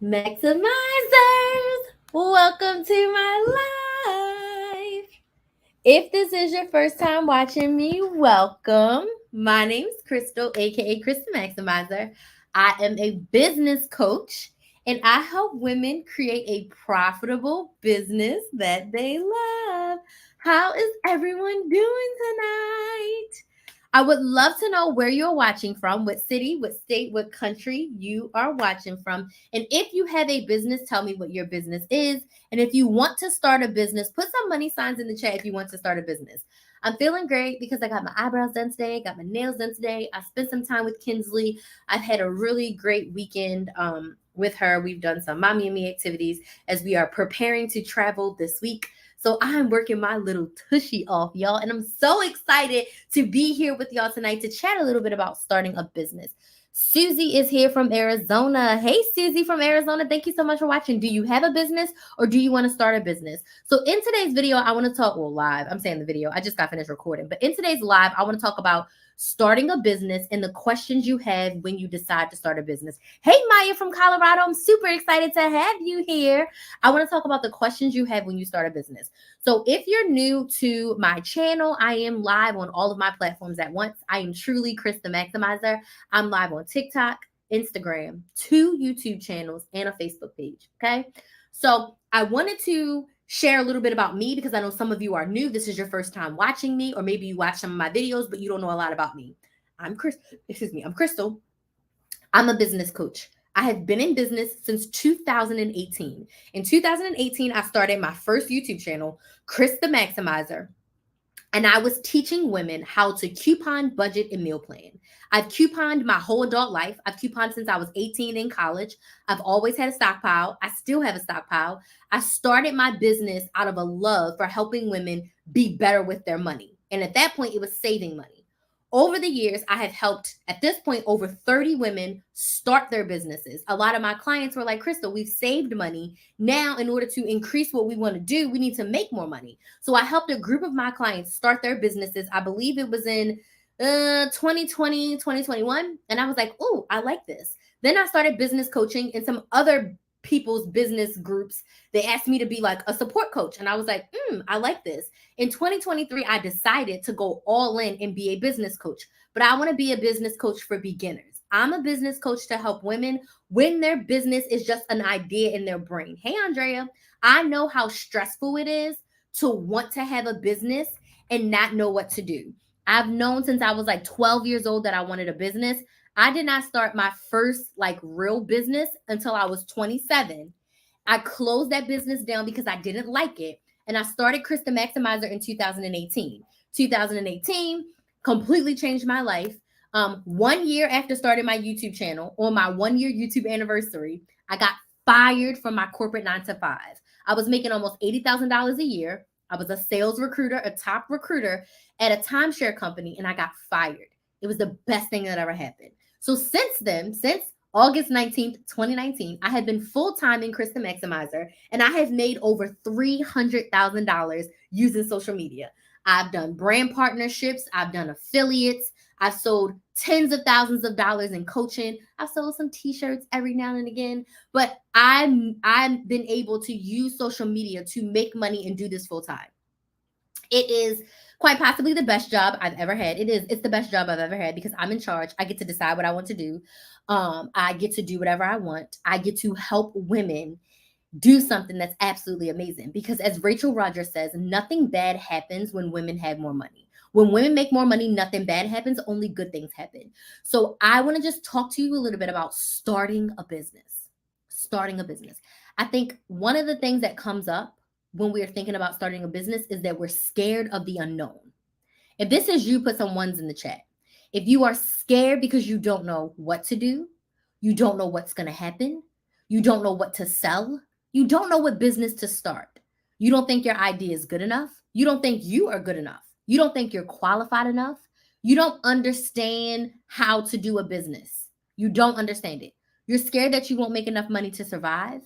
Maximizers, welcome to my life. If this is your first time watching me, welcome. My name is Crystal, aka Crystal Maximizer. I am a business coach and I help women create a profitable business that they love. How is everyone doing tonight? I would love to know where you're watching from, what city, what state, what country you are watching from. And if you have a business, tell me what your business is. And if you want to start a business, put some money signs in the chat if you want to start a business. I'm feeling great because I got my eyebrows done today, got my nails done today. I spent some time with Kinsley. I've had a really great weekend with her. We've done some mommy and me activities as we are preparing to travel this week. So I'm working my little tushy off, y'all. And I'm so excited to be here with y'all tonight to chat a little bit about starting a business. Susie is here from Arizona. Hey, Susie from Arizona. Thank you so much for watching. Do you have a business or do you want to start a business? So, in today's video, I want to talk, well, live. I'm saying the video. I just got finished recording. But in today's live, I want to talk about starting a business and the questions you have when you decide to start a business. Hey, Maya from Colorado. I'm super excited to have you here. I want to talk about the questions you have when you start a business. So if you're new to my channel, I am live on all of my platforms at once. I am truly Chris the Maximizer. I'm live on TikTok, Instagram, 2 YouTube channels, and a Facebook page. Okay. So I wanted to share a little bit about me because I know some of you are new. This is your first time watching me, or maybe you watch some of my videos, but you don't know a lot about me. I'm Crystal. I'm a business coach. I have been in business since 2018. In 2018, I started my first YouTube channel, Chris the Maximizer, and I was teaching women how to coupon, budget, and meal plan. I've couponed my whole adult life. I've couponed since I was 18 in college. I've always had a stockpile. I still have a stockpile. I started my business out of a love for helping women be better with their money. And at that point, it was saving money. Over the years, I have helped, at this point, over 30 women start their businesses. A lot of my clients were like, Crystal, we've saved money. Now, in order to increase what we want to do, we need to make more money. So I helped a group of my clients start their businesses. I believe it was in 2020, 2021. And I was like, oh, I like this. Then I started business coaching in some other people's business groups. They asked me to be like a support coach. And I was like, I like this. In 2023, I decided to go all in and be a business coach. But I want to be a business coach for beginners. I'm a business coach to help women when their business is just an idea in their brain. Hey, Andrea, I know how stressful it is to want to have a business and not know what to do. I've known since I was like 12 years old that I wanted a business. I did not start my first like real business until I was 27. I closed that business down because I didn't like it. And I started Chris the Maximizer in 2018. 2018 completely changed my life. 1 year after starting my YouTube channel, on my 1 year YouTube anniversary, I got fired from my corporate 9 to 5. I was making almost $80,000 a year. I was a sales recruiter, a top recruiter at a timeshare company, and I got fired. It was the best thing that ever happened. So since then, since August 19th, 2019, I have been full-time in Chris the Maximizer, and I have made over $300,000 using social media. I've done brand partnerships, I've done affiliates, I've sold tens of thousands of dollars in coaching. I've sold some t-shirts every now and again, but I've been able to use social media to make money and do this full time. It is quite possibly the best job I've ever had. It's the best job I've ever had because I'm in charge. I get to decide what I want to do. I get to do whatever I want. I get to help women do something that's absolutely amazing because as Rachel Rogers says, nothing bad happens when women have more money. When women make more money, nothing bad happens, only good things happen. So I want to just talk to you a little bit about starting a business. Starting a business. I think one of the things that comes up when we are thinking about starting a business is that we're scared of the unknown. If this is you, put some ones in the chat. If you are scared because you don't know what to do, you don't know what's going to happen, you don't know what to sell, you don't know what business to start, you don't think your idea is good enough, you don't think you are good enough, you don't think you're qualified enough, you don't understand how to do a business, you don't understand it. You're scared that you won't make enough money to survive.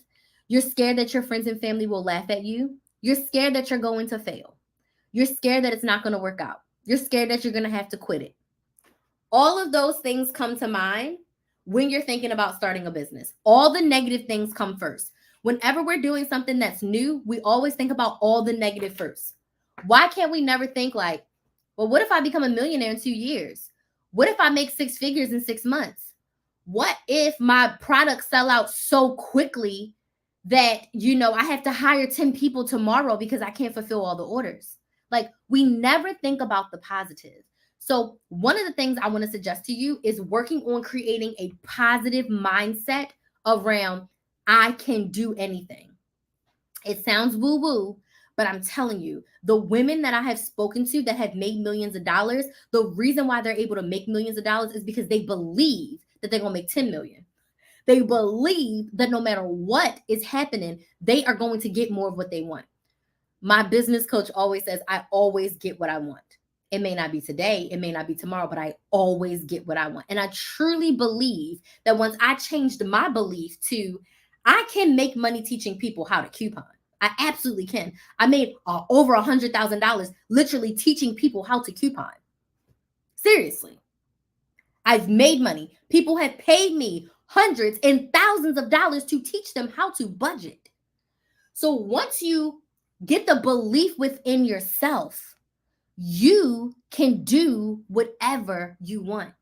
You're scared that your friends and family will laugh at you. You're scared that you're going to fail. You're scared that it's not going to work out. You're scared that you're going to have to quit it. All of those things come to mind when you're thinking about starting a business. All the negative things come first. Whenever we're doing something that's new, we always think about all the negative first. Why can't we never think like, well, what if I become a millionaire in 2 years? What if I make 6 figures in 6 months? What if my products sell out so quickly that, I have to hire 10 people tomorrow because I can't fulfill all the orders? Like, we never think about the positive. So one of the things I want to suggest to you is working on creating a positive mindset around I can do anything. It sounds woo-woo, but I'm telling you, the women that I have spoken to that have made millions of dollars, the reason why they're able to make millions of dollars is because they believe that they're going to make 10 million. They believe that no matter what is happening, they are going to get more of what they want. My business coach always says, I always get what I want. It may not be today, it may not be tomorrow, but I always get what I want. And I truly believe that once I changed my belief to, I can make money teaching people how to coupon. I absolutely can. I made over $100,000 literally teaching people how to coupon. Seriously. I've made money. People have paid me hundreds and thousands of dollars to teach them how to budget. So once you get the belief within yourself, you can do whatever you want.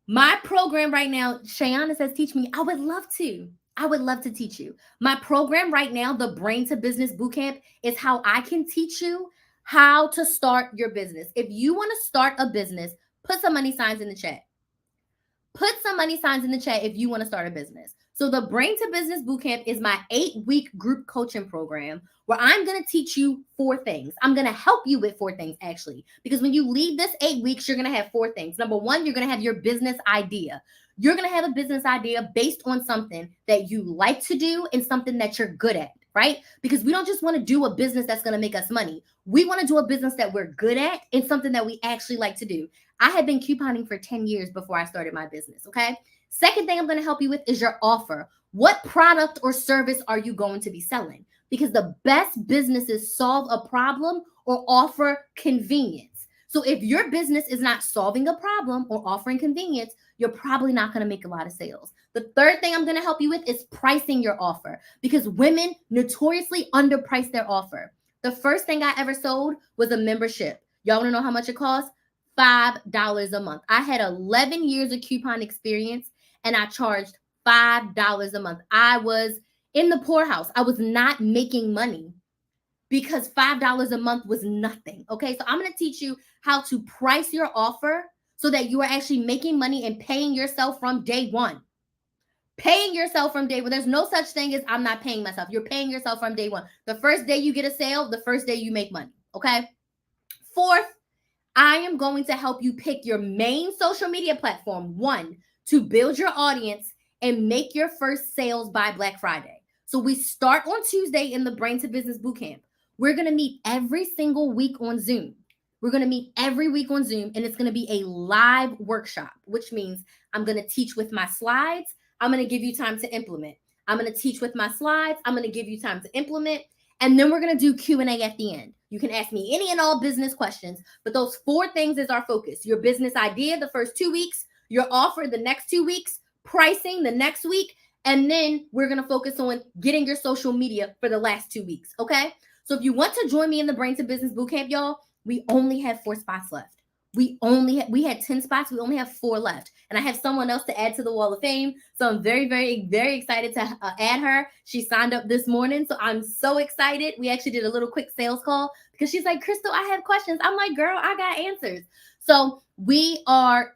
My program right now, Shayana says, teach me. I would love to. I would love to teach you. My program right now, the Brain to Business Bootcamp, is how I can teach you how to start your business. If you want to start a business, put some money signs in the chat. Put some money signs in the chat if you want to start a business. So the Brain to Business Bootcamp is my 8-week group coaching program where I'm going to teach you 4 things. I'm going to help you with 4 things, actually, because when you leave this 8 weeks, you're going to have 4 things. Number 1, you're going to have your business idea. You're going to have a business idea based on something that you like to do and something that you're good at, right? Because we don't just want to do a business that's going to make us money. We want to do a business that we're good at and something that we actually like to do. I had been couponing for 10 years before I started my business, okay? Second thing I'm going to help you with is your offer. What product or service are you going to be selling? Because the best businesses solve a problem or offer convenience. So if your business is not solving a problem or offering convenience, you're probably not going to make a lot of sales. The third thing I'm going to help you with is pricing your offer, because women notoriously underprice their offer. The first thing I ever sold was a membership. Y'all want to know how much it costs? $5 a month. I had 11 years of coupon experience and I charged $5 a month. I was in the poorhouse. I was not making money because $5 a month was nothing. Okay, so I'm going to teach you how to price your offer so that you are actually making money and paying yourself from day one. Paying yourself from day one. There's no such thing as I'm not paying myself. You're paying yourself from day one. The first day you get a sale, the first day you make money. Okay. Fourth, I am going to help you pick your main social media platform, 1, to build your audience and make your first sales by Black Friday. So we start on Tuesday in the Brain to Business Bootcamp. We're going to meet every single week on Zoom. We're going to meet every week on Zoom, and it's going to be a live workshop, which means I'm going to teach with my slides. I'm going to give you time to implement. I'm going to teach with my slides. I'm going to give you time to implement. And then we're going to do Q&A at the end. You can ask me any and all business questions, but those 4 things is our focus. Your business idea the first 2 weeks, your offer the next 2 weeks, pricing the next week, and then we're going to focus on getting your social media for the last 2 weeks, okay? So if you want to join me in the Brain to Business Bootcamp, y'all, we only have 4 spots left. We had 10 spots. We only have 4 left. And I have someone else to add to the Wall of Fame. So I'm very, very, very excited to add her. She signed up this morning. So I'm so excited. We actually did a little quick sales call because she's like, Crystal, I have questions. I'm like, girl, I got answers. So we are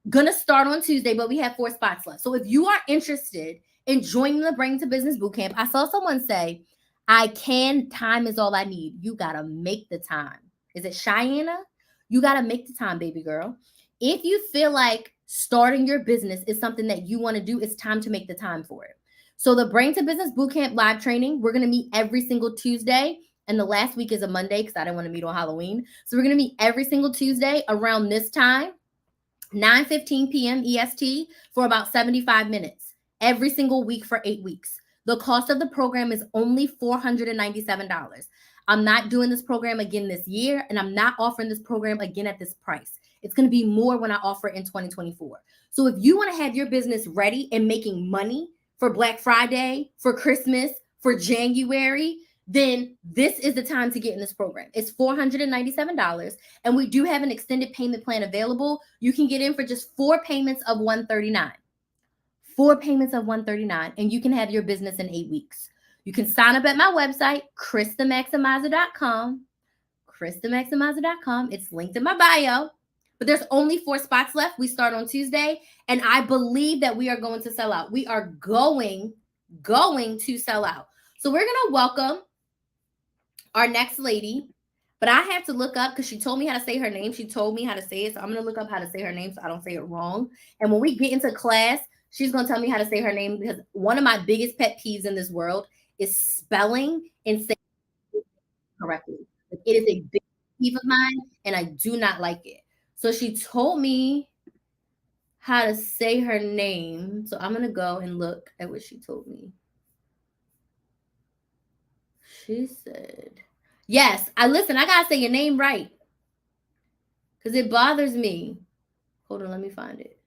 going to start on Tuesday, but we have 4 spots left. So if you are interested in joining the Brain to Business Bootcamp, I saw someone say, time is all I need. You got to make the time. Is it Cheyenne? You got to make the time, baby girl. If you feel like starting your business is something that you want to do, it's time to make the time for it. So the Brain to Business Bootcamp live training, we're going to meet every single Tuesday. And the last week is a Monday because I didn't want to meet on Halloween. So we're going to meet every single Tuesday around this time, 9:15 p.m. EST, for about 75 minutes every single week for 8 weeks. The cost of the program is only $497. I'm not doing this program again this year, and I'm not offering this program again at this price. It's going to be more when I offer it in 2024. So if you want to have your business ready and making money for Black Friday, for Christmas, for January, then this is the time to get in this program. It's $497, and we do have an extended payment plan available. You can get in for just 4 payments of $139. 4 payments of $139, and you can have your business in 8 weeks. You can sign up at my website, KristaMaximizer.com. KristaMaximizer.com. It's linked in my bio. But there's only 4 spots left. We start on Tuesday, and I believe that we are going to sell out. We are going to sell out. So we're going to welcome our next lady, but I have to look up because she told me how to say her name. She told me how to say it, so I'm going to look up how to say her name so I don't say it wrong. And when we get into class, she's going to tell me how to say her name, because one of my biggest pet peeves in this world is spelling and saying it correctly. It is a big peeve of mine, and I do not like it. So she told me how to say her name. So I'm going to go and look at what she told me. She said, yes, I got to say your name right, because it bothers me. Hold on, let me find it.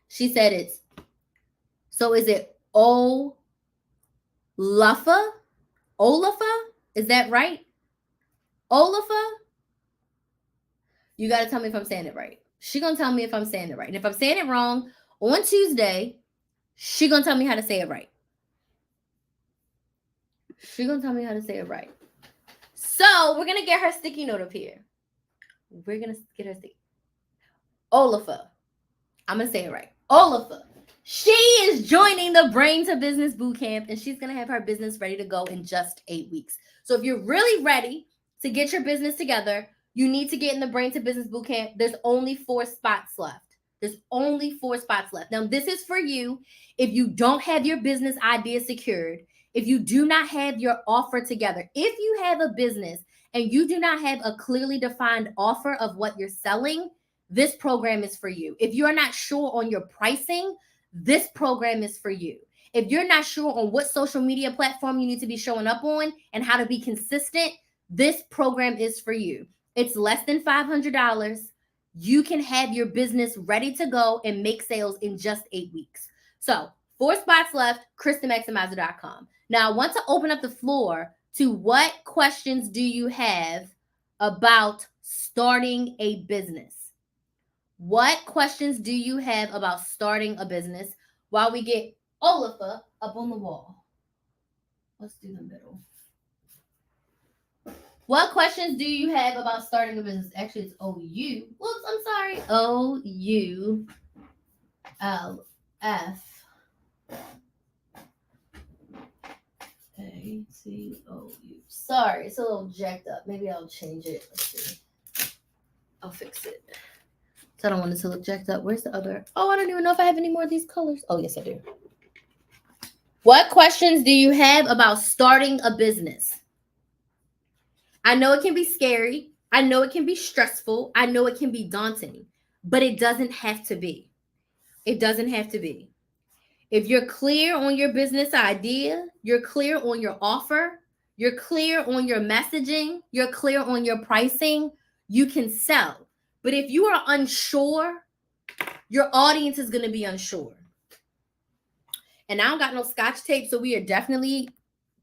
She said is it Olafa? Olafa? Is that right? Olafa? You got to tell me if I'm saying it right. She's going to tell me if I'm saying it right. And if I'm saying it wrong, on Tuesday, she's going to tell me how to say it right. She's going to tell me how to say it right. So we're going to get her sticky note up here. We're going to get her sticky. Olafa. I'm going to say it right. Olafa. She is joining the Brain to Business Bootcamp, and she's going to have her business ready to go in just 8 weeks. So if you're really ready to get your business together, you need to get in the Brain to Business Bootcamp. There's only 4 spots left. There's only 4 spots left. Now, this is for you if you don't have your business idea secured, if you do not have your offer together, if you have a business and you do not have a clearly defined offer of what you're selling, this program is for you. If you're not sure on your pricing, this program is for you. If you're not sure on what social media platform you need to be showing up on and how to be consistent, this program is for you. It's less than $500. You can have your business ready to go and make sales in just 8 weeks. So 4 spots left, KristaMaximizer.com. Now I want to open up the floor to what questions do you have about starting a business? What questions do you have about starting a business while we get Olafa up on the wall? Let's do the middle. What questions do you have about starting a business? Actually, it's O-U. Whoops, I'm sorry. O-U-L-F. A-C-O-U. Sorry, it's a little jacked up. Maybe I'll change it. Let's see. I'll fix it. So I don't want it to look jacked up. Where's the other? Oh, I don't even know if I have any more of these colors. Oh, yes, I do. What questions do you have about starting a business? I know it can be scary. I know it can be stressful. I know it can be daunting, but it doesn't have to be. It doesn't have to be. If you're clear on your business idea, you're clear on your offer, you're clear on your messaging, you're clear on your pricing, you can sell. But if you are unsure, your audience is going to be unsure. And I don't got no scotch tape, so we are definitely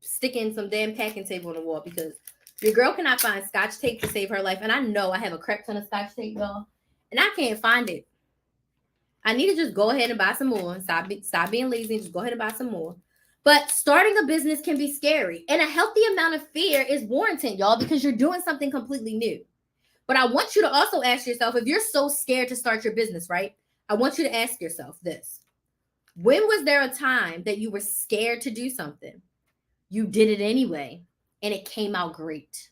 sticking some damn packing tape on the wall, because your girl cannot find scotch tape to save her life. And I know I have a crap ton of scotch tape, y'all, and I can't find it. I need to just go ahead and buy some more. Stop being lazy and just go ahead and buy some more. But starting a business can be scary, and a healthy amount of fear is warranted, y'all, because you're doing something completely new. But I want you to also ask yourself, if you're so scared to start your business, right? I want you to ask yourself this. When was there a time that you were scared to do something? You did it anyway, and it came out great.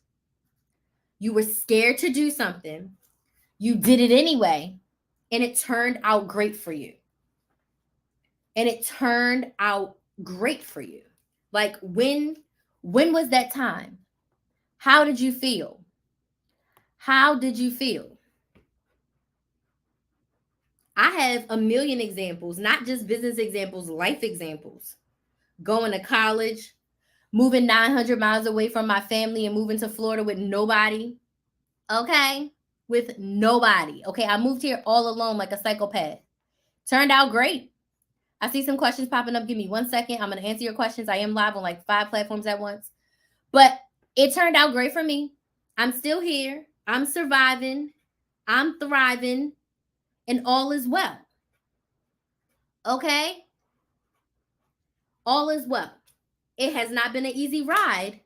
You were scared to do something. You did it anyway, and it turned out great for you. And it turned out great for you. Like, when was that time? How did you feel? How did you feel? I have a million examples, not just business examples, life examples. Going to college, moving 900 miles away from my family and moving to Florida with nobody. Okay? With nobody. Okay? I moved here all alone like a psychopath. Turned out great. I see some questions popping up. Give me 1 second. I'm going to answer your questions. I am live on like 5 platforms at once. But it turned out great for me. I'm still here. I'm surviving. I'm thriving. And all is well. Okay? All is well. It has not been an easy ride.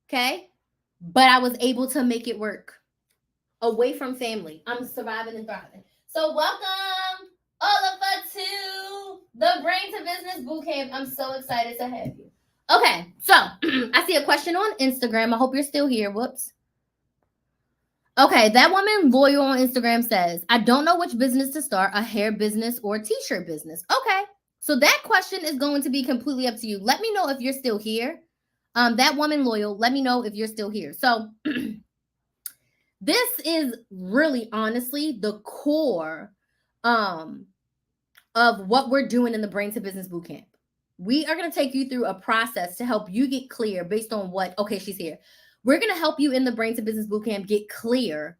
Okay? But I was able to make it work. Away from family. I'm surviving and thriving. So welcome all of us to the Brain to Business Bootcamp. I'm so excited to have you. Okay, so I see a question on Instagram. I hope you're still here. Whoops. Okay, that woman Loyal on Instagram says, I don't know which business to start, a hair business or a t-shirt business. Okay, so that question is going to be completely up to you. Let me know if you're still here. That woman Loyal, let me know if you're still here. So this is really honestly the core of what we're doing in the Brain to Business Bootcamp. We are going to take you through a process to help you get clear based on what, okay, she's here. We're going to help you in the Brain to Business Bootcamp get clear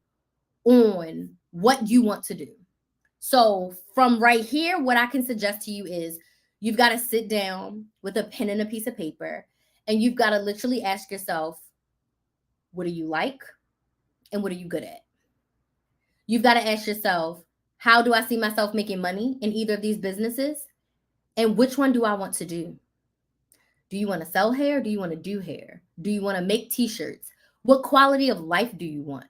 on what you want to do. So from right here, what I can suggest to you is you've got to sit down with a pen and a piece of paper, and you've got to literally ask yourself, what do you like? And what are you good at? You've got to ask yourself, how do I see myself making money in either of these businesses? And which one do I want to do? Do you want to sell hair? Do you want to do hair? Do you want to make t-shirts? What quality of life do you want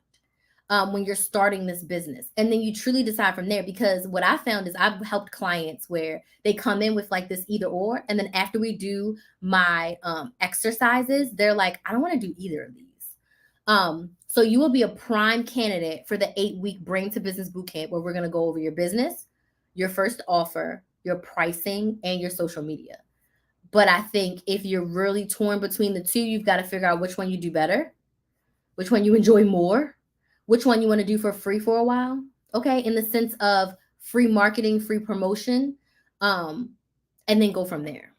when you're starting this business? And then you truly decide from there, because what I found is I've helped clients where they come in with like this either or. And then after we do my exercises, they're like, I don't want to do either of these. So you will be a prime candidate for the 8-week Brain to Business Bootcamp, where we're going to go over your business, your first offer, your pricing, and your social media. But I think if you're really torn between the two, you've got to figure out which one you do better, which one you enjoy more, which one you want to do for free for a while. Okay. In the sense of free marketing, free promotion, and then go from there.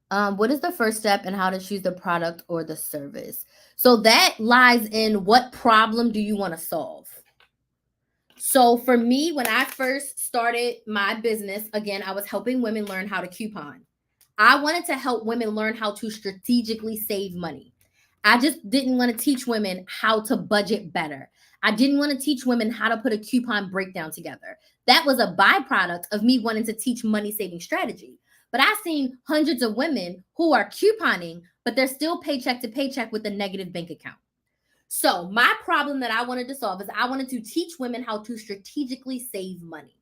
What is the first step and how to choose the product or the service? So that lies in what problem do you want to solve? So for me, when I first started my business, again, I was helping women learn how to coupon. I wanted to help women learn how to strategically save money. I just didn't want to teach women how to budget better. I didn't want to teach women how to put a coupon breakdown together. That was a byproduct of me wanting to teach money saving strategy. But I've seen hundreds of women who are couponing, but they're still paycheck to paycheck with a negative bank account. So my problem that I wanted to solve is I wanted to teach women how to strategically save money.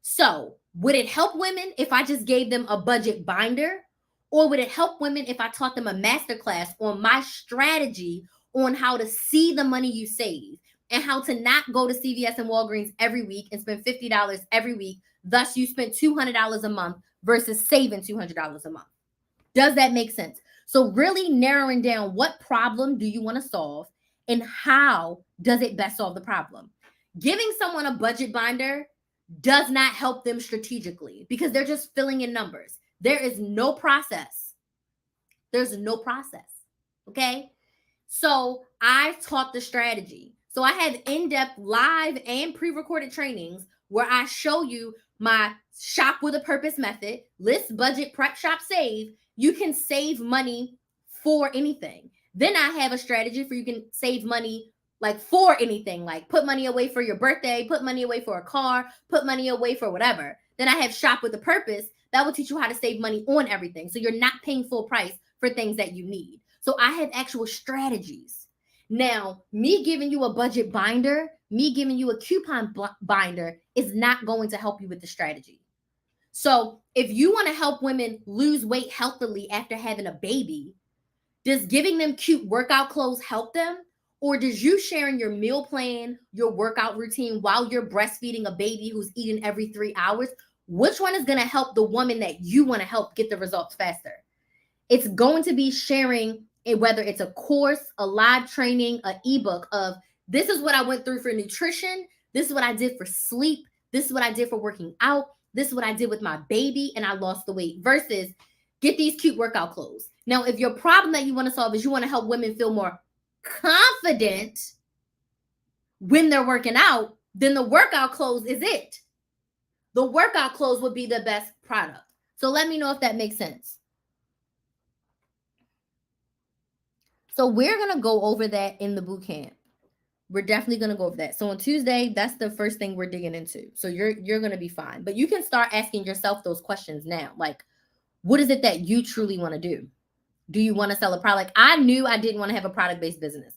So would it help women if I just gave them a budget binder? Or would it help women if I taught them a masterclass on my strategy on how to see the money you save and how to not go to CVS and Walgreens every week and spend $50 every week? Thus, you spend $200 a month versus saving $200 a month. Does that make sense? So really narrowing down what problem do you want to solve and how does it best solve the problem? Giving someone a budget binder does not help them strategically because they're just filling in numbers. There is no process. There's no process. Okay. So I taught the strategy. So I have in-depth live and pre-recorded trainings where I show you my shop with a purpose method, list, budget, prep, shop, save. You can save money for anything. Then I have a strategy for you can save money like for anything, like put money away for your birthday, put money away for a car, put money away for whatever. Then I have shop with a purpose that will teach you how to save money on everything. So you're not paying full price for things that you need. So I have actual strategies. Now, me giving you a budget binder, me giving you a coupon binder is not going to help you with the strategy. So if you want to help women lose weight healthily after having a baby, does giving them cute workout clothes help them? Or does you sharing your meal plan, your workout routine while you're breastfeeding a baby who's eating every 3 hours? Which one is going to help the woman that you want to help get the results faster? It's going to be sharing it, whether it's a course, a live training, an ebook of this is what I went through for nutrition. This is what I did for sleep. This is what I did for working out. This is what I did with my baby and I lost the weight versus get these cute workout clothes. Now, if your problem that you want to solve is you want to help women feel more confident when they're working out, then the workout clothes is it. The workout clothes would be the best product. So let me know if that makes sense. So we're going to go over that in the boot camp. We're definitely going to go over that. So on Tuesday, that's the first thing we're digging into. So you're going to be fine. But you can start asking yourself those questions now. Like, what is it that you truly want to do? Do you want to sell a product? I knew I didn't want to have a product-based business.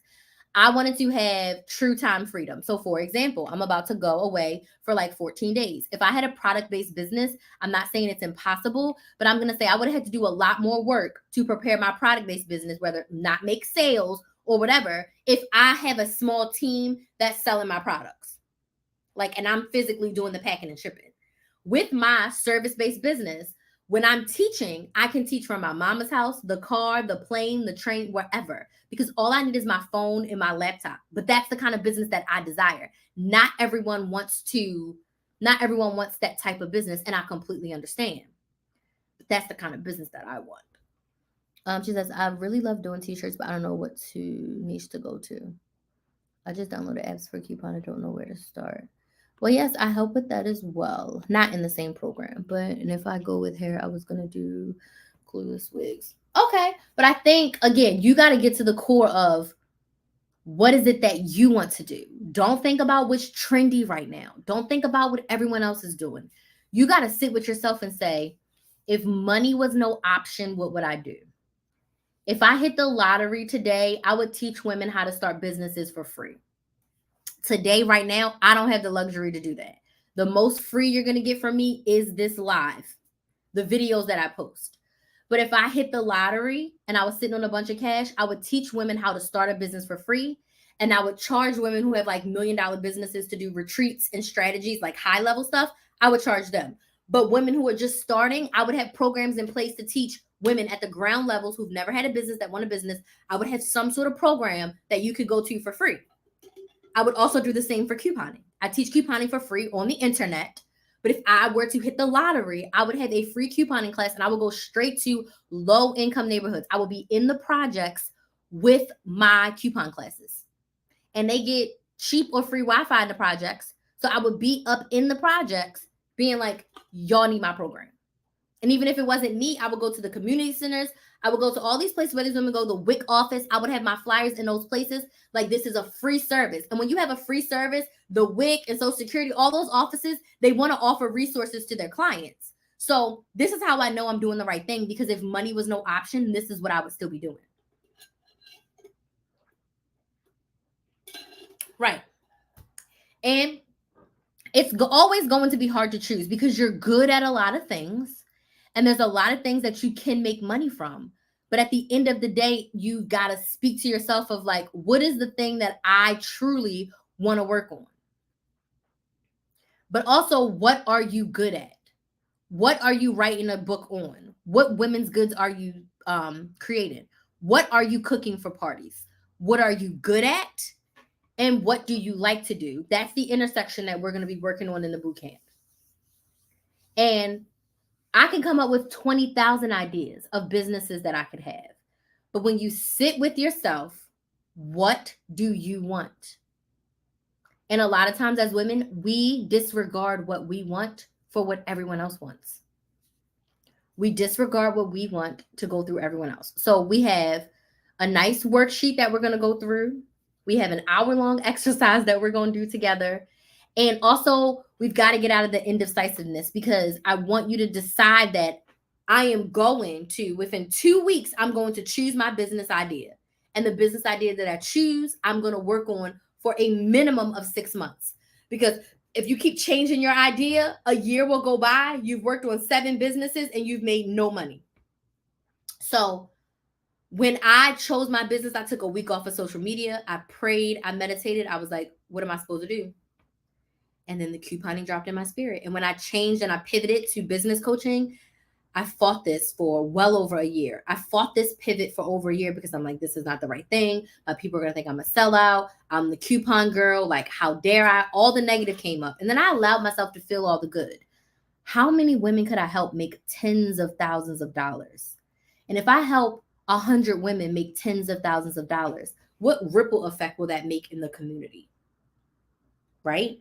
I wanted to have true time freedom. So for example, I'm about to go away for like 14 days. If I had a product-based business, I'm not saying it's impossible, but I'm going to say I would have had to do a lot more work to prepare my product-based business, whether not make sales or whatever, if I have a small team that's selling my products. Like, and I'm physically doing the packing and shipping. With my service-based business, when I'm teaching, I can teach from my mama's house, the car, the plane, the train, wherever, because all I need is my phone and my laptop. But that's the kind of business that I desire. Not everyone wants that type of business, and I completely understand. But that's the kind of business that I want. She says, I really love doing t-shirts, but I don't know what niche to go to. I just downloaded apps for coupon. I don't know where to start. Well, yes, I help with that as well. Not in the same program, but and if I go with hair, I was going to do Clueless wigs. Okay. But I think, again, you got to get to the core of what is it that you want to do. Don't think about what's trendy right now. Don't think about what everyone else is doing. You got to sit with yourself and say, if money was no option, what would I do? If I hit the lottery today, I would teach women how to start businesses for free. Today, right now, I don't have the luxury to do that. The most free you're going to get from me is this live, the videos that I post. But if I hit the lottery and I was sitting on a bunch of cash, I would teach women how to start a business for free. And I would charge women who have like $1 million businesses to do retreats and strategies, like high level stuff. I would charge them. But women who are just starting, I would have programs in place to teach women at the ground levels who've never had a business, that want a business. I would have some sort of program that you could go to for free. I would also do the same for couponing. I teach couponing for free on the internet. But if I were to hit the lottery, I would have a free couponing class and I would go straight to low income neighborhoods. I will be in the projects with my coupon classes. And they get cheap or free Wi-Fi in the projects. So I would be up in the projects being like, y'all need my program. And even if it wasn't me, I would go to the community centers. I would go to all these places where these women go, the WIC office. I would have my flyers in those places. Like, this is a free service. And when you have a free service, the WIC and Social Security, all those offices, they want to offer resources to their clients. So this is how I know I'm doing the right thing, because if money was no option, this is what I would still be doing. Right. And it's always going to be hard to choose because you're good at a lot of things. And there's a lot of things that you can make money from. But at the end of the day, you got to speak to yourself of like, what is the thing that I truly want to work on? But also, what are you good at? What are you writing a book on? What women's goods are you creating? What are you cooking for parties? What are you good at? And what do you like to do? That's the intersection that we're going to be working on in the boot camp. And I can come up with 20,000 ideas of businesses that I could have. But when you sit with yourself, what do you want? And a lot of times as women, we disregard what we want for what everyone else wants. We disregard what we want to go through everyone else. So we have a nice worksheet that we're going to go through. We have an hour-long exercise that we're going to do together. And also, we've got to get out of the indecisiveness, because I want you to decide that I am going to, within 2 weeks, I'm going to choose my business idea. And the business idea that I choose, I'm going to work on for a minimum of 6 months. Because if you keep changing your idea, a year will go by, you've worked on 7 businesses, and you've made no money. So when I chose my business, I took a week off of social media. I prayed, I meditated. I was like, what am I supposed to do? And then the couponing dropped in my spirit. And when I changed and I pivoted to business coaching, I fought this for well over a year. I fought this pivot for over a year because I'm like, this is not the right thing. People are going to think I'm a sellout. I'm the coupon girl. Like, how dare I? All the negative came up. And then I allowed myself to feel all the good. How many women could I help make tens of thousands of dollars? And if I help 100 women make tens of thousands of dollars, what ripple effect will that make in the community? Right?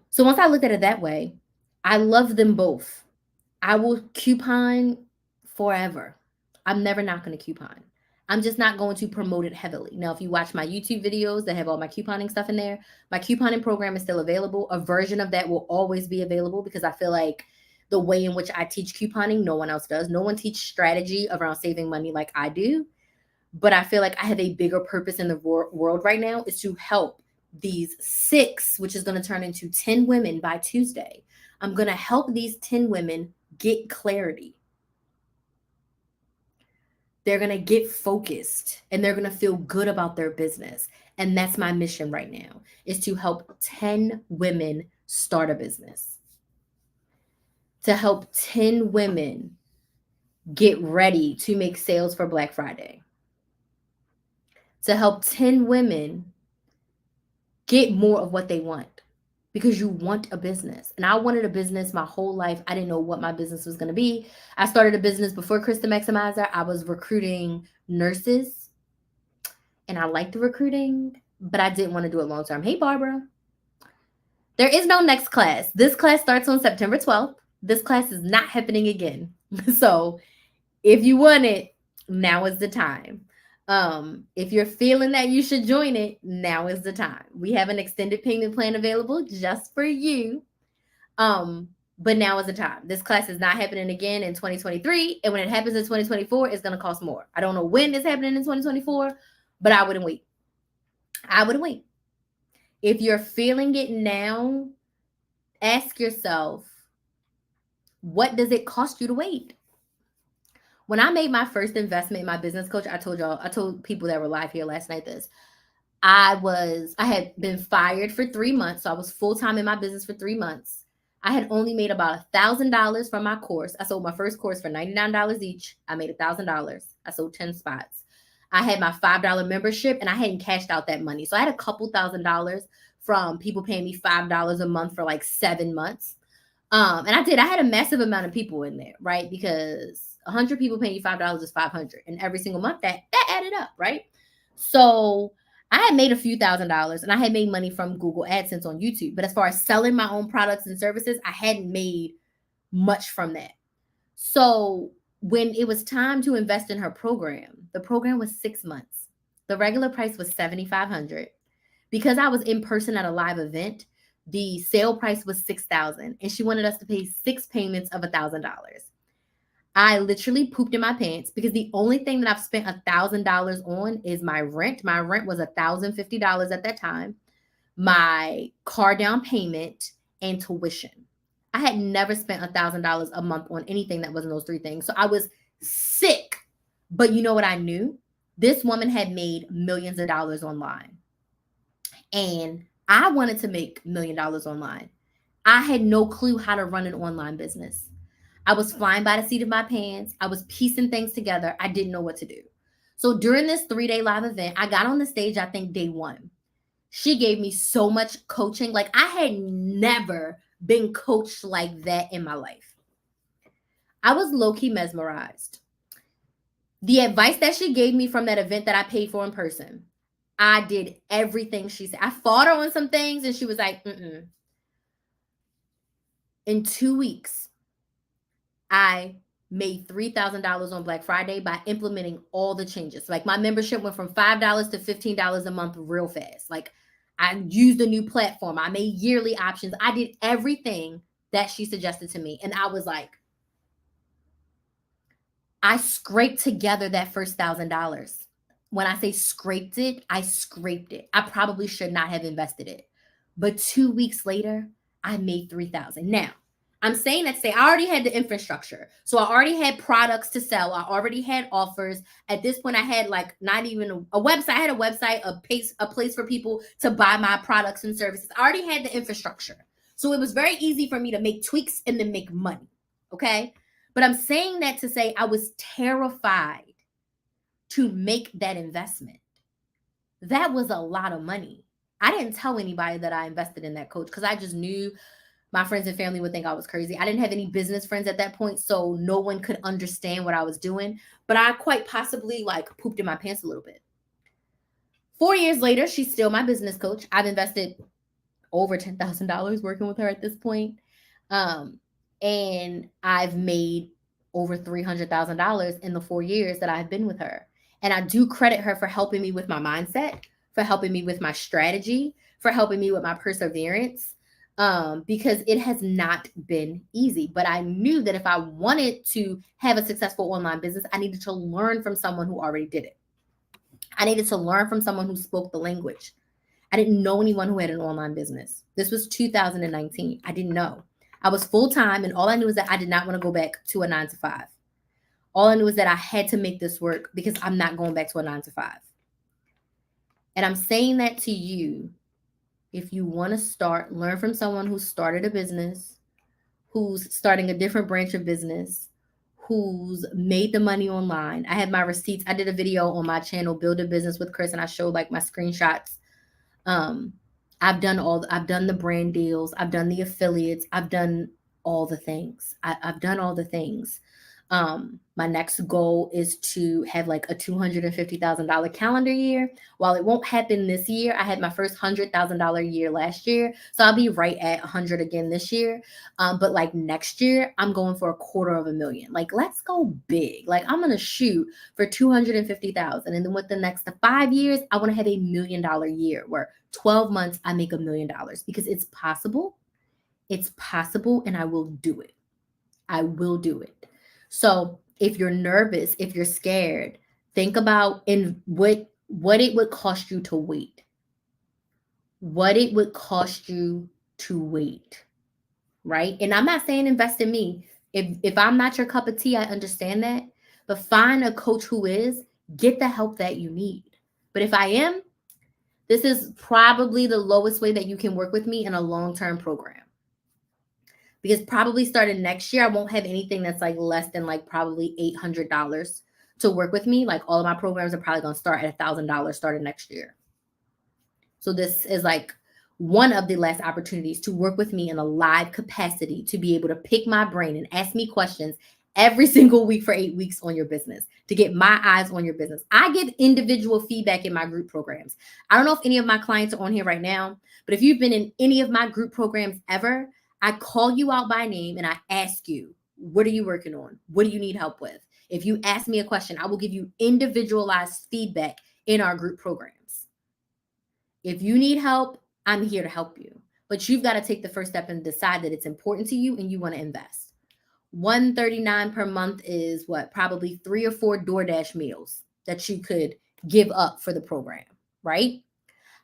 So once I looked at it that way, I love them both. I will coupon forever. I'm never not going to coupon. I'm just not going to promote it heavily. Now, if you watch my YouTube videos that have all my couponing stuff in there, my couponing program is still available. A version of that will always be available because I feel like the way in which I teach couponing, no one else does. No one teaches strategy around saving money like I do. But I feel like I have a bigger purpose in the world right now is to help these 6, which is going to turn into 10 women by Tuesday. I'm going to help these 10 women get clarity. They're going to get focused and they're going to feel good about their business. And that's my mission right now, is to help 10 women start a business, to help 10 women get ready to make sales for Black Friday, to help 10 women get more of what they want, because you want a business. And I wanted a business my whole life. I didn't know what my business was going to be. I started a business before Krista Maximizer. I was recruiting nurses and I liked the recruiting, but I didn't want to do it long term. Hey, Barbara. There is no next class. This class starts on September 12th. This class is not happening again. So if you want it, now is the time. If you're feeling that you should join it, now is the time. We have an extended payment plan available just for you. But now is the time. This class is not happening again in 2023. And when it happens in 2024, it's going to cost more. I don't know when it's happening in 2024, but I wouldn't wait. I wouldn't wait. If you're feeling it now, ask yourself, what does it cost you to wait? When I made my first investment in my business coach, I told people that were live here last night this. I had been fired for 3 months. So I was full-time in my business for 3 months. I had only made about $1,000 from my course. I sold my first course for $99 each. I made $1,000. I sold 10 spots. I had my $5 membership and I hadn't cashed out that money. So I had a couple $1,000s from people paying me $5 a month for like 7 months. And I had a massive amount of people in there, right? Because 100 people paying you $5 is 500. And every single month that added up, right? So I had made a few $1,000s and I had made money from Google AdSense on YouTube. But as far as selling my own products and services, I hadn't made much from that. So when it was time to invest in her program, the program was 6 months. The regular price was $7,500. Because I was in person at a live event, the sale price was $6,000 and she wanted us to pay 6 payments of $1,000. I literally pooped in my pants because the only thing that I've spent $1,000 on is my rent. My rent was $1,050 at that time, my car down payment, and tuition. I had never spent $1,000 a month on anything that wasn't those 3 things. So I was sick. But you know what I knew? This woman had made millions of dollars online. And I wanted to make $1 million online. I had no clue how to run an online business. I was flying by the seat of my pants. I was piecing things together. I didn't know what to do. So during this 3-day live event, I got on the stage, I think day 1. She gave me so much coaching. Like I had never been coached like that in my life. I was low-key mesmerized. The advice that she gave me from that event that I paid for in person, I did everything she said. I fought her on some things and she was like, In 2 weeks, I made $3,000 on Black Friday by implementing all the changes. Like my membership went from $5 to $15 a month real fast. Like I used a new platform. I made yearly options. I did everything that she suggested to me. And I was like, I scraped together that first $1,000. When I say scraped it, I scraped it. I probably should not have invested it. But 2 weeks later, I made $3,000. Now, I'm saying that to say I already had the infrastructure. So I already had products to sell. I already had offers. At this point, I had like not even a website. I had a website, a place for people to buy my products and services. I already had the infrastructure. So it was very easy for me to make tweaks and then make money. Okay. But I'm saying that to say I was terrified to make that investment. That was a lot of money. I didn't tell anybody that I invested in that coach because I just knew My friends and family would think I was crazy. I didn't have any business friends at that point, so no one could understand what I was doing. But I quite possibly like pooped in my pants a little bit. 4 years later, she's still my business coach. I've invested over $10,000 working with her at this point. And I've made over $300,000 in the 4 years that I've been with her. And I do credit her for helping me with my mindset, for helping me with my strategy, for helping me with my perseverance, because it has not been easy. But I knew that if I wanted to have a successful online business, I needed to learn from someone who already did it. I needed to learn from someone who spoke the language. I didn't know anyone who had an online business. This was 2019. I didn't know. I was full-time, and all I knew is that I did not want to go back to a 9 to 5. All I knew is that I had to make this work because I'm not going back to a 9 to 5. And I'm saying that to you. If you want to start, learn from someone who started a business, who's starting a different branch of business, who's made the money online. I have my receipts. I did a video on my channel, Build a Business with Chris, and I showed like my screenshots. I've done the brand deals. I've done the affiliates. I've done all the things. I've done all the things. My next goal is to have like a $250,000 calendar year. While it won't happen this year, I had my first $100,000 year last year. So I'll be right at 100 again this year. But like next year, I'm going for $250,000. Like, let's go big. Like, I'm going to shoot for 250,000. And then with the next 5 years, I want to have $1 million year where 12 months, I make $1 million because it's possible. It's possible. And I will do it. I will do it. So if you're nervous, if you're scared, think about what it would cost you to wait. What it would cost you to wait, right? And I'm not saying invest in me. If I'm not your cup of tea, I understand that. But find a coach who is, get the help that you need. But if I am, this is probably the lowest way that you can work with me in a long-term program. Because probably starting next year, I won't have anything that's like less than like probably $800 to work with me. Like all of my programs are probably going to start at $1,000 starting next year. So this is like one of the last opportunities to work with me in a live capacity, to be able to pick my brain and ask me questions every single week for 8 weeks on your business, to get my eyes on your business. I give individual feedback in my group programs. I don't know if any of my clients are on here right now, but if you've been in any of my group programs ever, I call you out by name and I ask you, what are you working on? What do you need help with? If you ask me a question, I will give you individualized feedback in our group programs. If you need help, I'm here to help you. But you've got to take the first step and decide that it's important to you and you want to invest. $139 per month is what? Probably 3 or 4 DoorDash meals that you could give up for the program, right?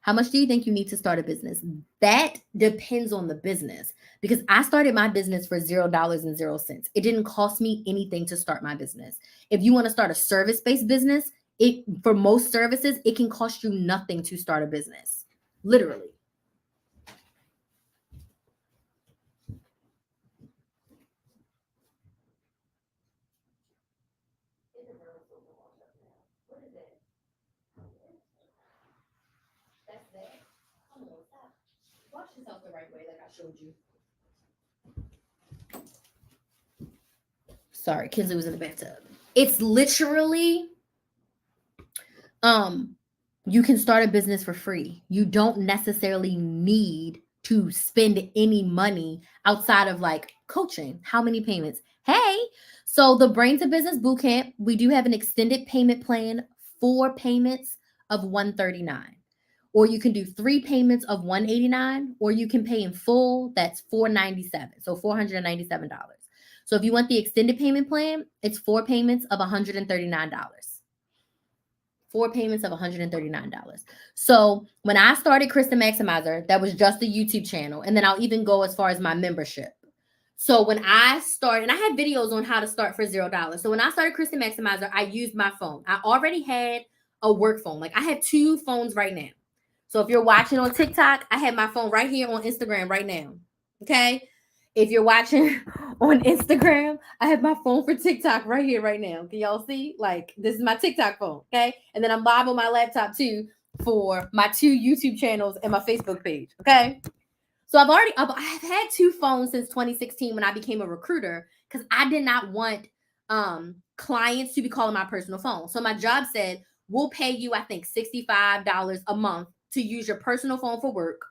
How much do you think you need to start a business? That depends on the business, because I started my business for $0.00. It didn't cost me anything to start my business. If you want to start a service-based business, for most services, it can cost you nothing to start a business, literally. Wash yourself the right way, like I showed you. Sorry, Kinsley was in the bathtub. It's literally, you can start a business for free. You don't necessarily need to spend any money outside of like coaching. How many payments? Hey, so the Brain to Business Bootcamp, we do have an extended payment plan, 4 payments of $139. Or you can do 3 payments of $189, or you can pay in full. That's $497. So $497. So if you want the extended payment plan, it's 4 payments of $139. 4 payments of $139. So when I started Chris the Maximizer, that was just a YouTube channel. And then I'll even go as far as my membership. So when I started, and I had videos on how to start for $0. So when I started Chris the Maximizer, I used my phone. I already had a work phone. Like I have 2 phones right now. So if you're watching on TikTok, I have my phone right here on Instagram right now. Okay. If you're watching on Instagram, I have my phone for TikTok right here right now. Can y'all see? Like, this is my TikTok phone. Okay. And then I'm live on my laptop too for my 2 YouTube channels and my Facebook page. Okay. So I've had 2 phones since 2016 when I became a recruiter, because I did not want clients to be calling my personal phone. So my job said, we'll pay you, I think, $65 a month to use your personal phone for work.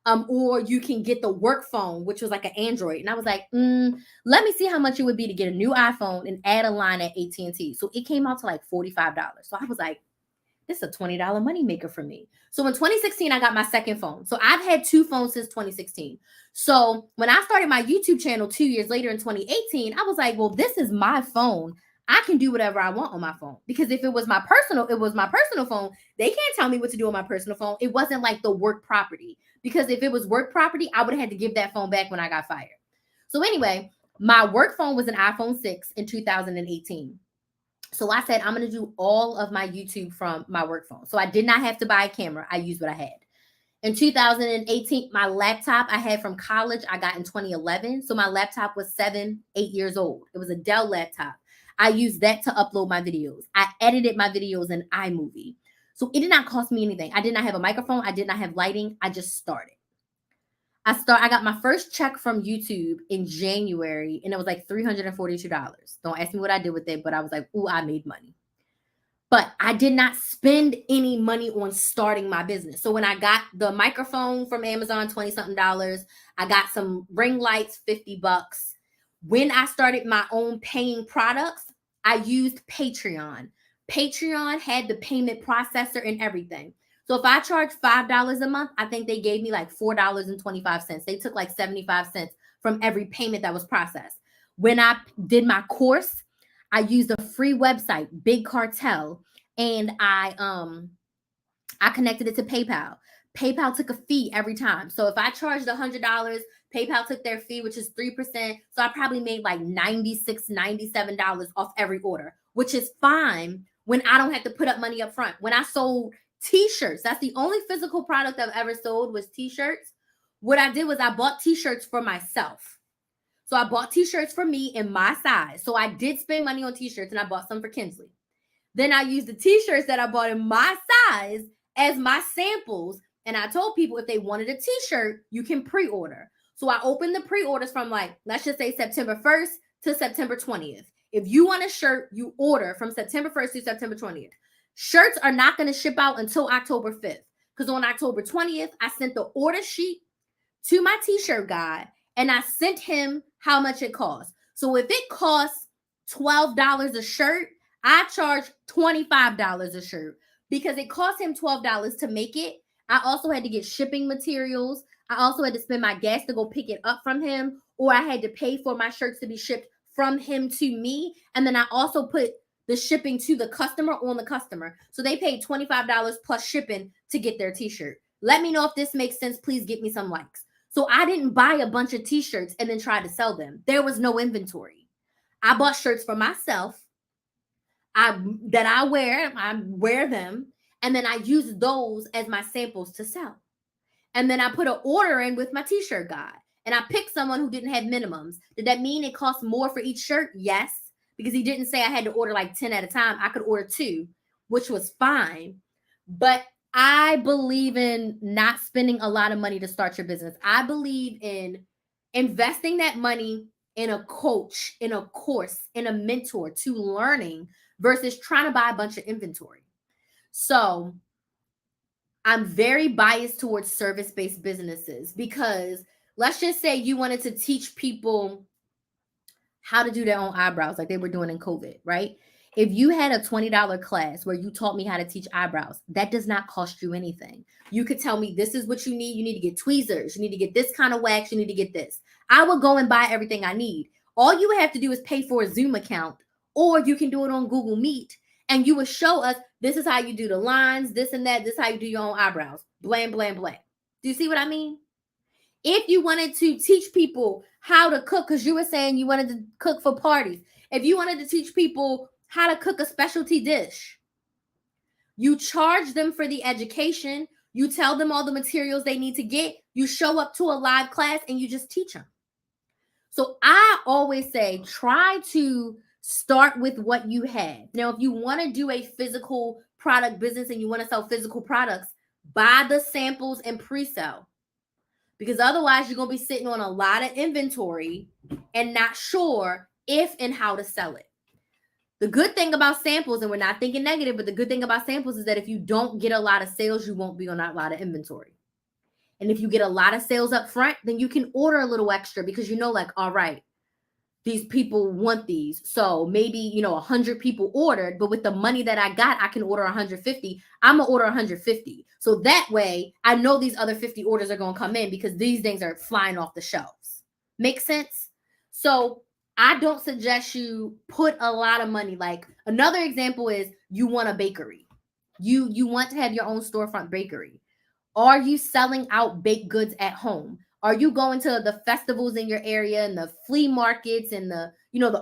Or you can get the work phone, which was like an Android. And I was like, let me see how much it would be to get a new iPhone and add a line at AT&T. So it came out to like $45. So I was like, this is a $20 moneymaker for me. So in 2016, I got my second phone. So I've had 2 phones since 2016. So when I started my YouTube channel 2 years later in 2018, I was like, well, this is my phone. I can do whatever I want on my phone. Because if it was my personal phone. They can't tell me what to do on my personal phone. It wasn't like the work property. Because if it was work property, I would have had to give that phone back when I got fired. So anyway, my work phone was an iPhone 6 in 2018. So I said, I'm going to do all of my YouTube from my work phone. So I did not have to buy a camera. I used what I had. In 2018, my laptop I had from college, I got in 2011. So my laptop was 8 years old. It was a Dell laptop. I used that to upload my videos. I edited my videos in iMovie. So it did not cost me anything. I did not have a microphone. I did not have lighting. I just started. I got my first check from YouTube in January, and it was like $342. Don't ask me what I did with it, but I was like, ooh, I made money. But I did not spend any money on starting my business. So when I got the microphone from Amazon, 20-something dollars, I got some ring lights, $50. When I started my own paying products, I used Patreon. Patreon had the payment processor and everything. So if I charged $5 a month, I think they gave me like $4.25. They took like 75 cents from every payment that was processed. When I did my course, I used a free website, Big Cartel, and I connected it to PayPal. PayPal took a fee every time. So if I charged $100, PayPal took their fee, which is 3%. So I probably made like $96, $97 off every order, which is fine when I don't have to put up money up front. When I sold t-shirts, that's the only physical product I've ever sold was t-shirts. What I did was I bought t-shirts for myself. So I bought t-shirts for me in my size. So I did spend money on t-shirts, and I bought some for Kinsley. Then I used the t-shirts that I bought in my size as my samples. And I told people if they wanted a t-shirt, you can pre-order. So I opened the pre-orders from like, let's just say September 1st to September 20th. If you want a shirt, you order from September 1st to September 20th. Shirts are not going to ship out until October 5th. Because on October 20th, I sent the order sheet to my t-shirt guy, and I sent him how much it costs. So if it costs $12 a shirt, I charge $25 a shirt because it cost him $12 to make it. I also had to get shipping materials. I also had to spend my gas to go pick it up from him, or I had to pay for my shirts to be shipped from him to me. And then I also put the shipping to the customer on the customer. So they paid $25 plus shipping to get their t-shirt. Let me know if this makes sense. Please get me some likes. So I didn't buy a bunch of t-shirts and then try to sell them. There was no inventory. I bought shirts for myself. I wear them, and then I use those as my samples to sell. And then I put an order in with my t-shirt guy, and I picked someone who didn't have minimums. Did that mean it cost more for each shirt? Yes, because he didn't say I had to order like 10 at a time. I could order 2, which was fine. But I believe in not spending a lot of money to start your business. I believe in investing that money in a coach, in a course, in a mentor, to learning versus trying to buy a bunch of inventory. So I'm very biased towards service-based businesses because let's just say you wanted to teach people how to do their own eyebrows like they were doing in COVID, right? If you had a $20 class where you taught me how to teach eyebrows, that does not cost you anything. You could tell me this is what you need. You need to get tweezers. You need to get this kind of wax. You need to get this. I will go and buy everything I need. All you have to do is pay for a Zoom account, or you can do it on Google Meet, and you will show us this is how you do the lines, this and that. This is how you do your own eyebrows. Blam, blam, blam. Do you see what I mean? If you wanted to teach people how to cook, because you were saying you wanted to cook for parties. If you wanted to teach people how to cook a specialty dish, you charge them for the education. You tell them all the materials they need to get. You show up to a live class and you just teach them. So I always say, try to start with what you have. Now, if you want to do a physical product business and you want to sell physical products, buy the samples and pre-sell. because otherwise you're going to be sitting on a lot of inventory and not sure if and how to sell it. The good thing about samples, and we're not thinking negative, but the good thing about samples is that if you don't get a lot of sales, you won't be on a lot of inventory. And if you get a lot of sales up front, then you can order a little extra because you know, like, all right, these people want these. So maybe, 100 people ordered, but with the money that I got, I can order 150. I'm going to order 150. So that way I know these other 50 orders are going to come in because these things are flying off the shelves. Make sense? So I don't suggest you put a lot of money. Like another example is you want a bakery. You want to have your own storefront bakery. Are you selling out baked goods at home? Are you going to the festivals in your area and the flea markets and the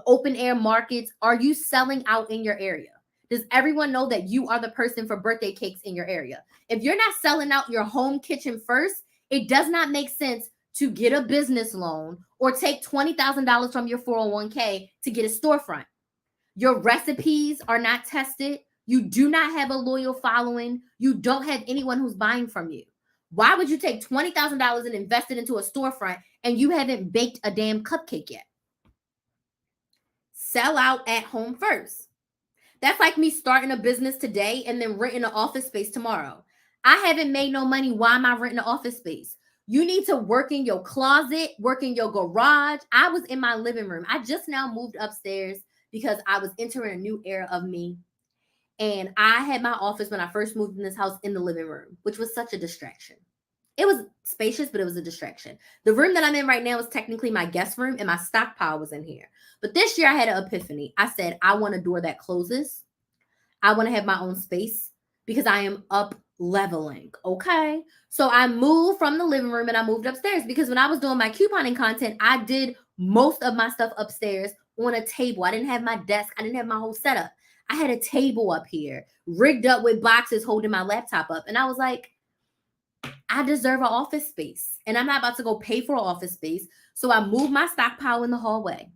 open air markets? Are you selling out in your area? Does everyone know that you are the person for birthday cakes in your area? If you're not selling out your home kitchen first, it does not make sense to get a business loan or take $20,000 from your 401k to get a storefront. Your recipes are not tested. You do not have a loyal following. You don't have anyone who's buying from you. Why would you take $20,000 and invest it into a storefront and you haven't baked a damn cupcake yet? Sell out at home first. That's like me starting a business today and then renting an office space tomorrow. I haven't made no money. Why am I renting an office space? You need to work in your closet, work in your garage. I was in my living room. I just now moved upstairs because I was entering a new era of me. And I had my office when I first moved in this house in the living room, which was such a distraction. It was spacious, but it was a distraction. The room that I'm in right now is technically my guest room, and my stockpile was in here. But this year I had an epiphany. I said, I want a door that closes. I want to have my own space because I am up leveling. Okay. So I moved from the living room and I moved upstairs because when I was doing my couponing content, I did most of my stuff upstairs on a table. I didn't have my desk. I didn't have my whole setup. I had a table up here rigged up with boxes holding my laptop up. And I was like, I deserve an office space and I'm not about to go pay for an office space. So I moved my stockpile in the hallway.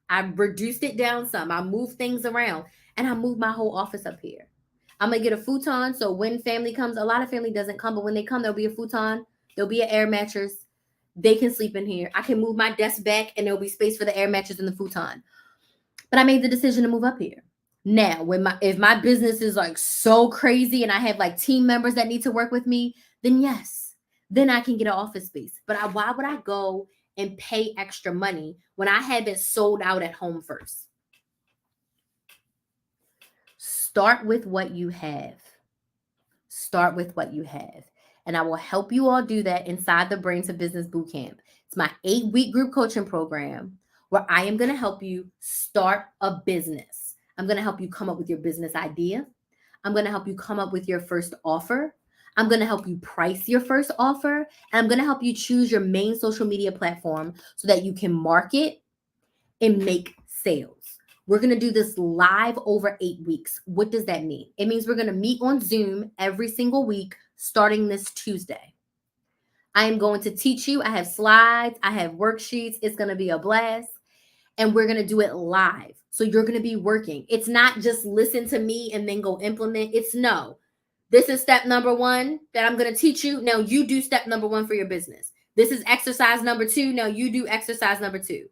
I reduced it down some. I moved things around and I moved my whole office up here. I'm going to get a futon. So when family comes, a lot of family doesn't come, but when they come, there'll be a futon. There'll be an air mattress. They can sleep in here. I can move my desk back and there'll be space for the air mattress and the futon. But I made the decision to move up here. Now, if my business is like so crazy and I have like team members that need to work with me, then yes, then I can get an office space. But why would I go and pay extra money when I haven't sold out at home first? Start with what you have. Start with what you have. And I will help you all do that inside the Brain to Business Bootcamp. It's my 8-week group coaching program where I am going to help you start a business. I'm going to help you come up with your business idea. I'm going to help you come up with your first offer. I'm going to help you price your first offer. And I'm going to help you choose your main social media platform so that you can market and make sales. We're going to do this live over 8 weeks. What does that mean? It means we're going to meet on Zoom every single week starting this Tuesday. I am going to teach you. I have slides. I have worksheets. It's going to be a blast. And we're going to do it live. So you're going to be working. It's not just listen to me and then go implement. It's no. This is step number 1 that I'm going to teach you. Now you do step number 1 for your business. This is exercise number 2. Now you do exercise number 2.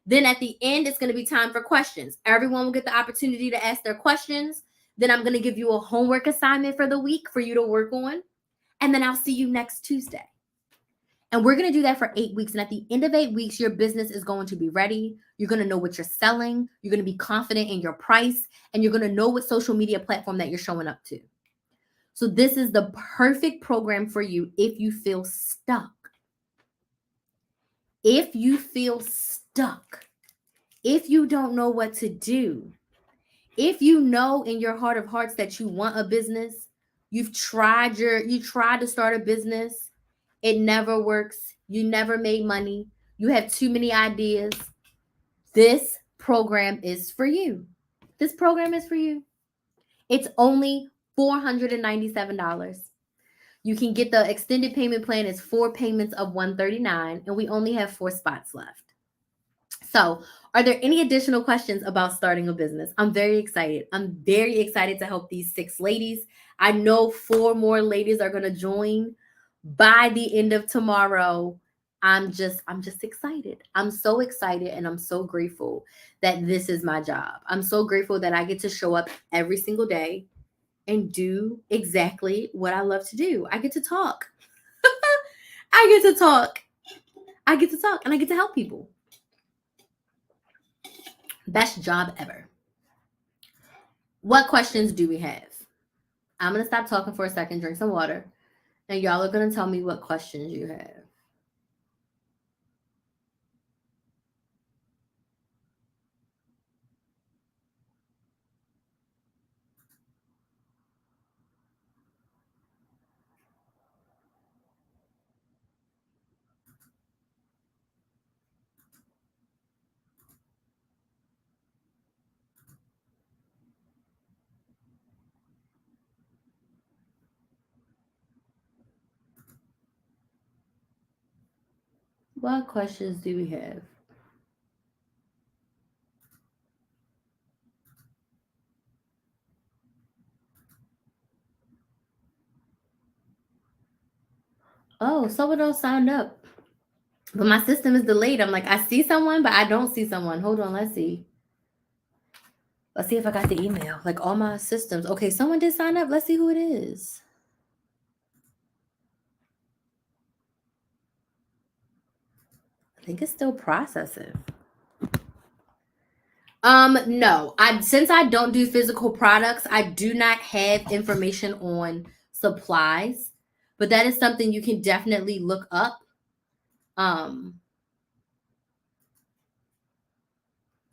Then at the end, it's going to be time for questions. Everyone will get the opportunity to ask their questions. Then I'm going to give you a homework assignment for the week for you to work on. And then I'll see you next Tuesday. And we're going to do that for 8 weeks. And at the end of 8 weeks, your business is going to be ready. You're going to know what you're selling. You're going to be confident in your price. And you're going to know what social media platform that you're showing up to. So this is the perfect program for you if you feel stuck. If you feel stuck, if you don't know what to do, if you know in your heart of hearts that you want a business, you tried to start a business, it never works, you never made money, you have too many ideas, this program is for you. This program is for you. It's only $497. You can get the extended payment plan. It's 4 payments of $139, and we only have 4 spots left. So are there any additional questions about starting a business? I'm very excited. I'm very excited to help these 6 ladies. I know 4 more ladies are going to join, by the end of tomorrow, I'm just excited. I'm so excited and I'm so grateful that this is my job. I'm so grateful that I get to show up every single day and do exactly what I love to do. I get to talk. I get to talk. I get to talk and I get to help people. Best job ever. What questions do we have? I'm going to stop talking for a second, drink some water, and y'all are going to tell me what questions you have. What questions do we have? Oh, someone else signed up. But my system is delayed. I'm like, I see someone, but I don't see someone. Hold on, let's see. Let's see if I got the email. Like all my systems. Okay, someone did sign up. Let's see who it is. I think it's still processing. No. Since I don't do physical products, I do not have information on supplies, but that is something you can definitely look up.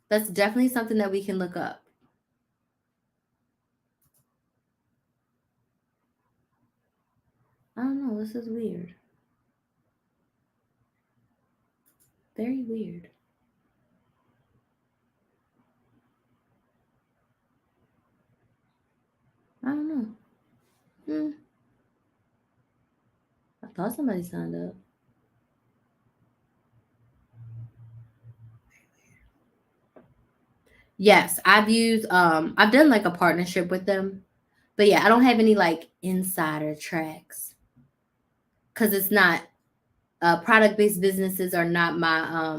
That's definitely something that we can look up. I don't know. This is weird. Very weird. I don't know. I thought somebody signed up. Yes, I've done like a partnership with them. But yeah, I don't have any like insider tracks cuz it's not product-based businesses are not my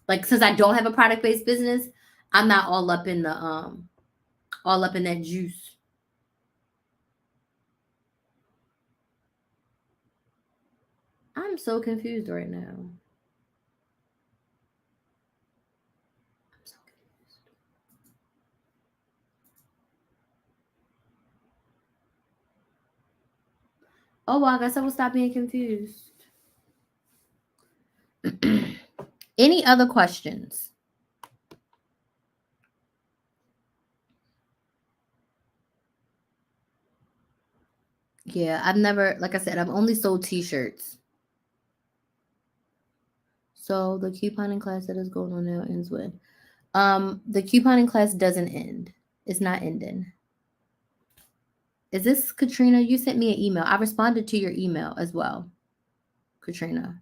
like since I don't have a product-based business, I'm not all up in the all up in that juice. I'm so confused right now. I'm so confused. Oh, well, I guess I will stop being confused. Any other questions? Yeah, I've never, like I said, I've only sold t-shirts. So the couponing class that is going on now ends when? The couponing class doesn't end. It's not ending. Is this Katrina? You sent me an email. I responded to your email as well, Katrina.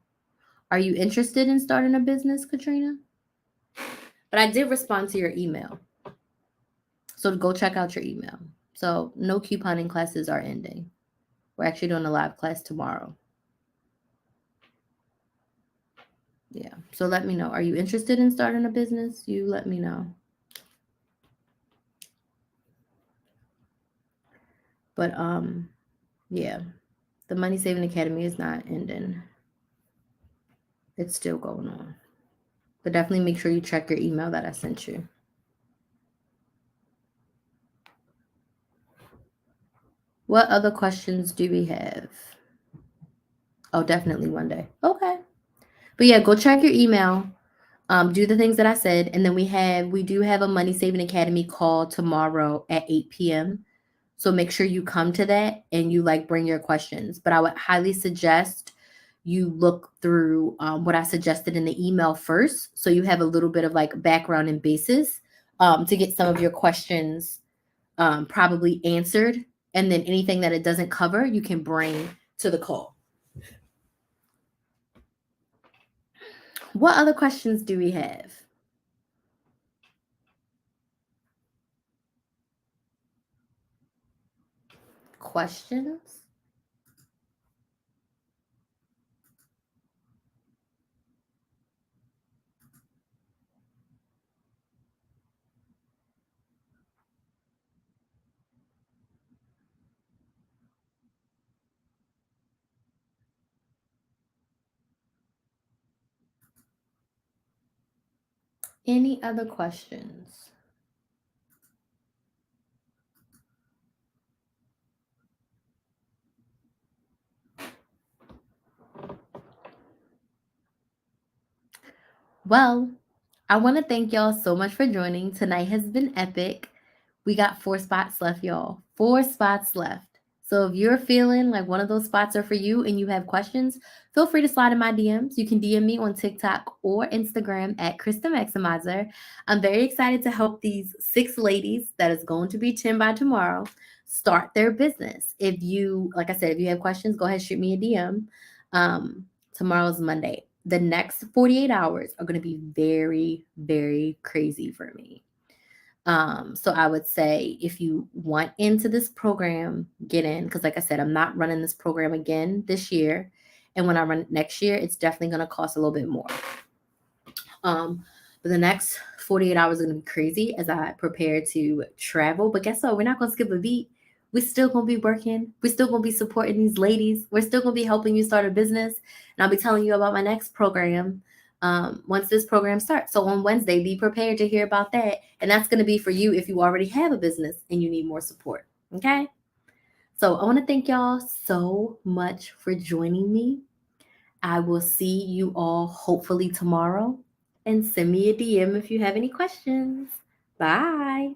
Are you interested in starting a business, Katrina? But I did respond to your email. So go check out your email. So no couponing classes are ending. We're actually doing a live class tomorrow. Yeah. So let me know. Are you interested in starting a business? You let me know. But yeah. The Money Saving Academy is not ending. It's still going on. But definitely make sure you check your email that I sent you. What other questions do we have? Oh, definitely one day. Okay. But yeah, go check your email. Do the things that I said, and then we do have a Money Saving Academy call tomorrow at 8 p.m. So make sure you come to that and you like bring your questions. But I would highly suggest you look through what I suggested in the email first, so you have a little bit of like background and basis to get some of your questions probably answered, and then anything that it doesn't cover, you can bring to the call. What other questions do we have? Questions? Any other questions? Well, I want to thank y'all so much for joining. Tonight has been epic. We got 4 spots left, y'all. 4 spots left. So if you're feeling like one of those spots are for you and you have questions, feel free to slide in my DMs. You can DM me on TikTok or Instagram at Krista Maximizer. I'm very excited to help these 6 ladies that is going to be 10 by tomorrow start their business. If you, like I said, if you have questions, go ahead, shoot me a DM. Tomorrow's Monday. The next 48 hours are going to be very, very crazy for me. So I would say if you want into this program, get in. Because like I said, I'm not running this program again this year. And when I run it next year, it's definitely going to cost a little bit more. But the next 48 hours are going to be crazy as I prepare to travel. But guess what? We're not going to skip a beat. We're still going to be working. We're still going to be supporting these ladies. We're still going to be helping you start a business. And I'll be telling you about my next program once this program starts. So on Wednesday, be prepared to hear about that. And that's going to be for you if you already have a business and you need more support. Okay? So I want to thank y'all so much for joining me. I will see you all hopefully tomorrow. And send me a DM if you have any questions. Bye.